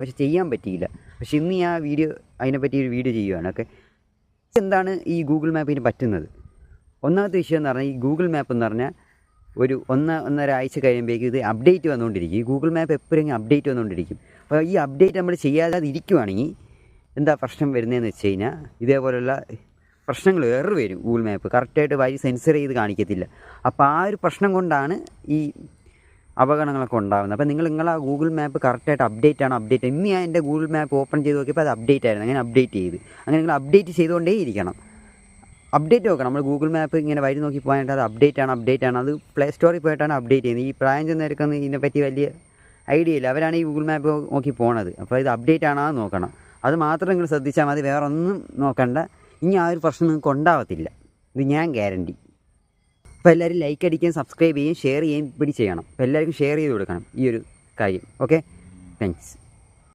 പക്ഷെ ചെയ്യാൻ പറ്റിയില്ല. പക്ഷെ ഇന്ന് ഞാൻ അതിനെപ്പറ്റി ഒരു വീഡിയോ ചെയ്യുകയാണ്. ഓക്കെ, എന്താണ് ഈ ഗൂഗിൾ മാപ്പിന് പറ്റുന്നത്? ഒന്നാമത്തെ വിഷയം എന്ന് പറഞ്ഞാൽ, ഈ ഗൂഗിൾ മാപ്പ് എന്ന് പറഞ്ഞാൽ ഒരു ഒന്നര ആഴ്ച കഴിയുമ്പോഴേക്കും ഇത് അപ്ഡേറ്റ് വന്നുകൊണ്ടിരിക്കും. ഈ ഗൂഗിൾ മാപ്പ് എപ്പോഴെങ്കിലും അപ്ഡേറ്റ് വന്നുകൊണ്ടിരിക്കും. അപ്പോൾ ഈ അപ്ഡേറ്റ് നമ്മൾ ചെയ്യാതെ ഇരിക്കുവാണെങ്കിൽ എന്താ പ്രശ്നം വരുന്നതെന്ന് വെച്ച് കഴിഞ്ഞാൽ, ഇതേപോലുള്ള പ്രശ്നങ്ങൾ എറർ വരും. ഗൂഗിൾ മാപ്പ് കറക്റ്റായിട്ട് വഴി സെൻസർ ചെയ്ത് കാണിക്കത്തില്ല. അപ്പോൾ ആ ഒരു പ്രശ്നം കൊണ്ടാണ് ഈ അപകടങ്ങളൊക്കെ ഉണ്ടാകുന്നത്. അപ്പോൾ നിങ്ങളെ ഗൂഗിൾ മാപ്പ് കറക്റ്റായിട്ട് അപ്ഡേറ്റ് ഇന്ന് ഞാൻ എൻ്റെ ഗൂഗിൾ മാപ്പ് ഓപ്പൺ ചെയ്ത് നോക്കിയപ്പോൾ അത് അപ്ഡേറ്റ് ആയിരുന്നു. അങ്ങനെ അപ്ഡേറ്റ് ചെയ്ത് അങ്ങനെ നിങ്ങൾ അപ്ഡേറ്റ് ചെയ്തുകൊണ്ടേ ഇരിക്കണം. അപ്ഡേറ്റ് നോക്കണം. നമ്മൾ ഗൂഗിൾ മാപ്പ് ഇങ്ങനെ വഴി നോക്കി പോകാനായിട്ട് അത് അപ്ഡേറ്റ് ആണ്. അത് പ്ലേ സ്റ്റോറിൽ പോയിട്ടാണ് അപ്ഡേറ്റ് ചെയ്യുന്നത്. ഈ പ്രായം ചെന്നവർക്കൊന്നും ഇതിനെപ്പറ്റി വലിയ ഐഡിയ ഇല്ല. അവരാണ് ഈ ഗൂഗിൾ മാപ്പ് നോക്കി പോണത്. അപ്പോൾ ഇത് അപ്ഡേറ്റ് ആണോ എന്ന് നോക്കണം. അത് മാത്രം നിങ്ങൾ ശ്രദ്ധിച്ചാൽ മതി, വേറെ ഒന്നും നോക്കണ്ട. ഇനി ആ ഒരു പ്രശ്നം നിങ്ങൾക്ക് ഉണ്ടാവത്തില്ല, ഇത് ഞാൻ ഗ്യാരണ്ടി. അപ്പോൾ എല്ലാവരും ലൈക്ക് അടിക്കുകയും സബ്സ്ക്രൈബ് ചെയ്യുകയും ഷെയർ ചെയ്യുകയും ചെയ്യണം. അപ്പോൾ എല്ലാവർക്കും ഷെയർ ചെയ്ത് കൊടുക്കണം ഈ ഒരു കാര്യം. Okay, thanks.